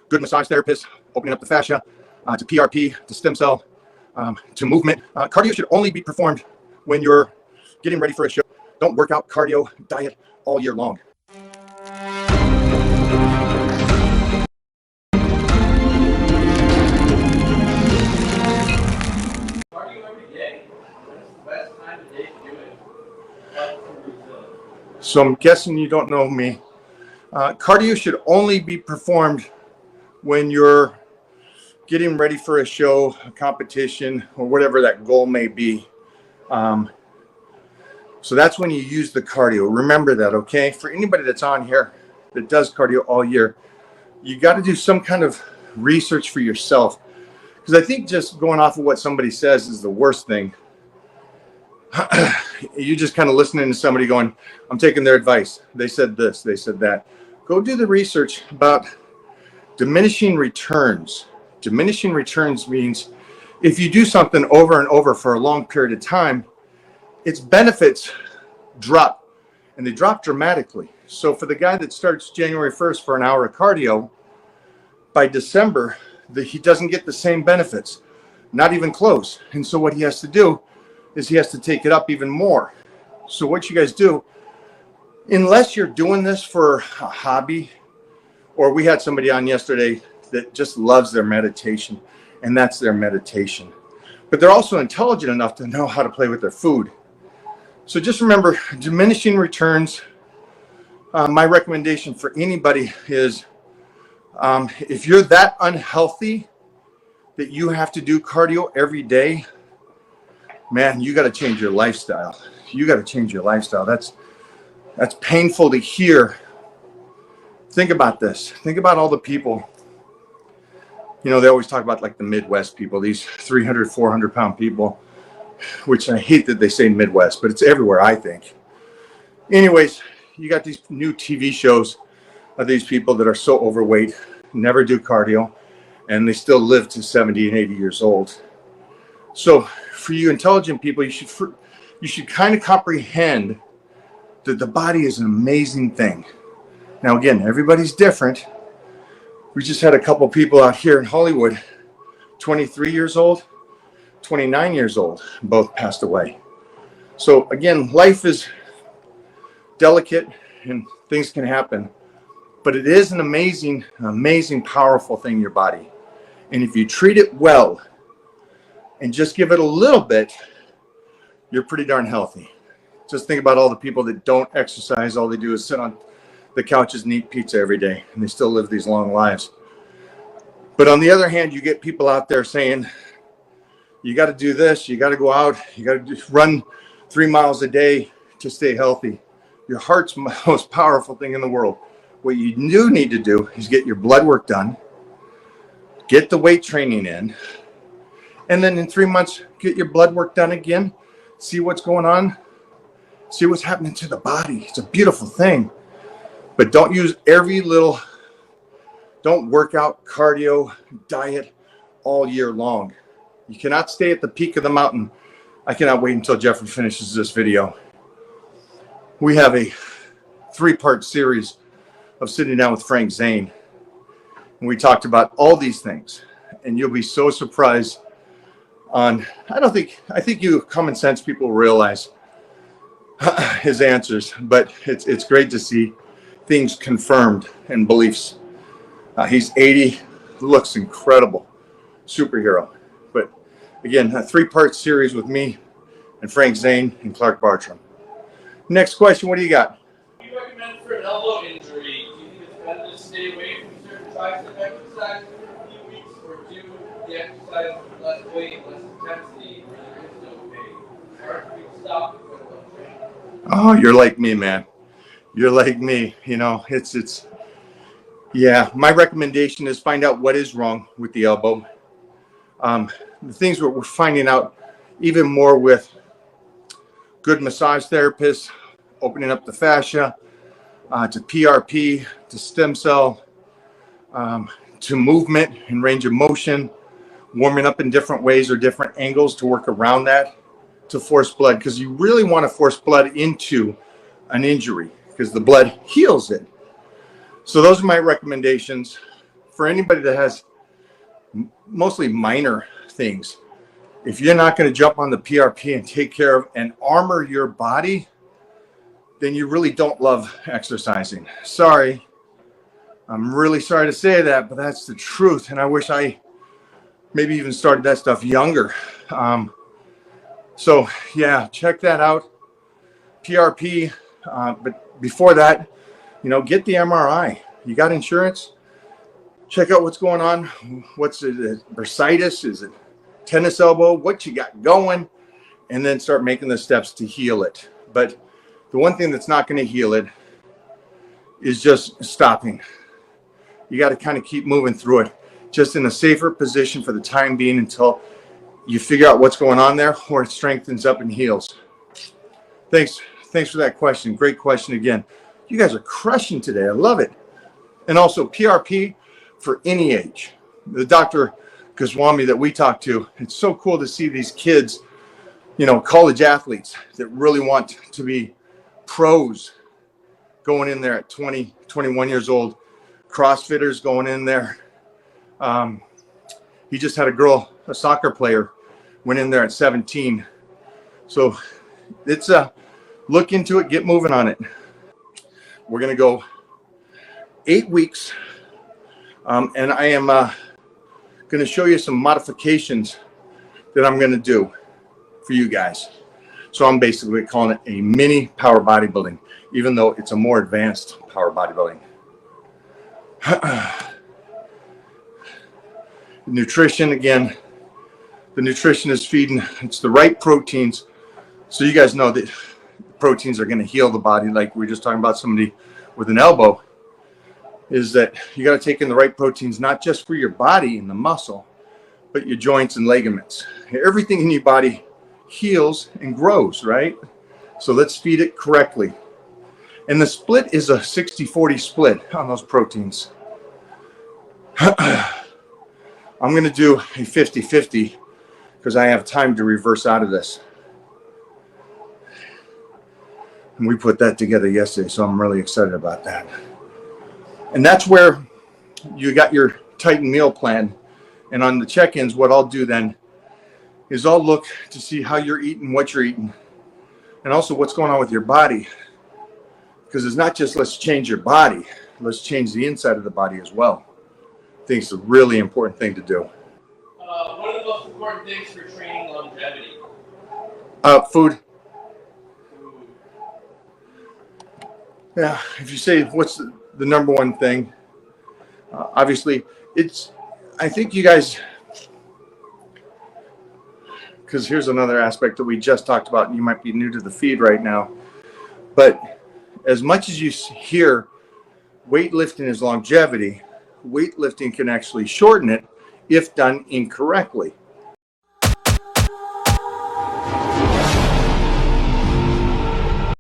good massage therapists, opening up the fascia, to PRP, to stem cell, to movement. Cardio should only be performed when you're getting ready for a show. Don't work out, cardio, diet all year long. So I'm guessing you don't know me. Cardio should only be performed when you're getting ready for a show, a competition, or whatever that goal may be. So that's when you use the cardio. Remember that, okay? For anybody that's on here that does cardio all year, you got to do some kind of research for yourself. Because I think just going off of what somebody says is the worst thing. You just kind of listening to somebody going, I'm taking their advice. They said this, they said that. Go do the research about diminishing returns. Diminishing returns means if you do something over and over for a long period of time, its benefits drop, and they drop dramatically. So for the guy that starts January 1st for an hour of cardio, by December, he doesn't get the same benefits, not even close. And so what he has to do is he has to take it up even more. So what you guys do, unless you're doing this for a hobby, or we had somebody on yesterday that just loves their meditation, and that's their meditation. But they're also intelligent enough to know how to play with their food. So just remember, diminishing returns. My recommendation for anybody is if you're that unhealthy that you have to do cardio every day, man, you got to change your lifestyle. You got to change your lifestyle. That's painful to hear. Think about this. Think about all the people. You know, they always talk about like the Midwest people, these 300, 400 pound people, which I hate that they say Midwest, but it's everywhere, I think. Anyways, you got these new TV shows of these people that are so overweight, never do cardio, and they still live to 70 and 80 years old. So for you intelligent people, you should kind of comprehend that the body is an amazing thing. Now, again, everybody's different. We just had a couple people out here in Hollywood, 23 years old, 29 years old, both passed away. So again, life is delicate and things can happen, but it is an amazing, amazing, powerful thing, your body. And if you treat it well and just give it a little bit, you're pretty darn healthy. Just think about all the people that don't exercise. All they do is sit on the couches and eat pizza every day, and they still live these long lives. But on the other hand, you get people out there saying, you got to do this, you got to go out, you got to run 3 miles a day to stay healthy. Your heart's the most powerful thing in the world. What you do need to do is get your blood work done, get the weight training in, and then in 3 months, get your blood work done again, see what's going on, see what's happening to the body. It's a beautiful thing. But don't work out, cardio, diet all year long. You cannot stay at the peak of the mountain. I cannot wait until Jeffrey finishes this video. We have a 3-part series of sitting down with Frank Zane. And we talked about all these things. And you'll be so surprised on, I think you common sense people realize his answers, but it's great to see things confirmed and beliefs. He's 80, looks incredible, superhero. But again, a 3-part series with me and Frank Zane and Clark Bartram. Next question, what do you got? What do you recommend for an elbow injury? Do you think it's better to stay away from certain tricep exercise for a few weeks, or do the exercise with less weight, less intensity, where there is no pain? Or do you stop and go to training? Oh, you're like me, man. You're like me. You know, yeah, my recommendation is find out what is wrong with the elbow. The things we're finding out even more with good massage therapists, opening up the fascia, to PRP, to stem cell, to movement and range of motion, warming up in different ways or different angles to work around that, to force blood, because you really want to force blood into an injury because the blood heals it. So those are my recommendations for anybody that has mostly minor things, if you're not going to jump on the PRP and take care of and armor your body, then you really don't love exercising. Sorry. I'm really sorry to say that, but that's the truth. And I wish I maybe even started that stuff younger. So yeah, check that out. PRP. But before that, get the MRI. You got insurance? Check out what's going on. What's it? Bursitis? Is it tennis elbow? What you got going? And then start making the steps to heal it. But the one thing that's not going to heal it is just stopping. You got to kind of keep moving through it, just in a safer position for the time being until you figure out what's going on there, or it strengthens up and heals. Thanks for that question. Great question again. You guys are crushing today. I love it. And also PRP for any age. The Dr. Goswami that we talked to, it's so cool to see these kids, college athletes that really want to be pros going in there at 20, 21 years old, CrossFitters going in there. He just had a soccer player, went in there at 17. So it's look into it, get moving on it. We're going to go 8 weeks. And I am going to show you some modifications that I'm going to do for you guys. So I'm basically calling it a mini power bodybuilding, even though it's a more advanced power bodybuilding. Nutrition, again, the nutrition is feeding. It's the right proteins. So you guys know that proteins are going to heal the body. Like we were just talking about somebody with an elbow, is that you got to take in the right proteins, not just for your body and the muscle, but your joints and ligaments. Everything in your body heals and grows, right? So let's feed it correctly. And the split is a 60-40 split on those proteins. I'm going to do a 50-50 because I have time to reverse out of this. And we put that together yesterday, so I'm really excited about that. And that's where you got your Titan meal plan. And on the check-ins, what I'll do then is I'll look to see how you're eating, what you're eating, and also what's going on with your body. Because it's not just let's change your body, let's change the inside of the body as well. I think it's a really important thing to do. What are the most important things for training longevity? Food. Yeah, if you say what's the number one thing, obviously I think you guys, because here's another aspect that we just talked about, and you might be new to the feed right now, but as much as you hear weightlifting is longevity, weightlifting can actually shorten it if done incorrectly.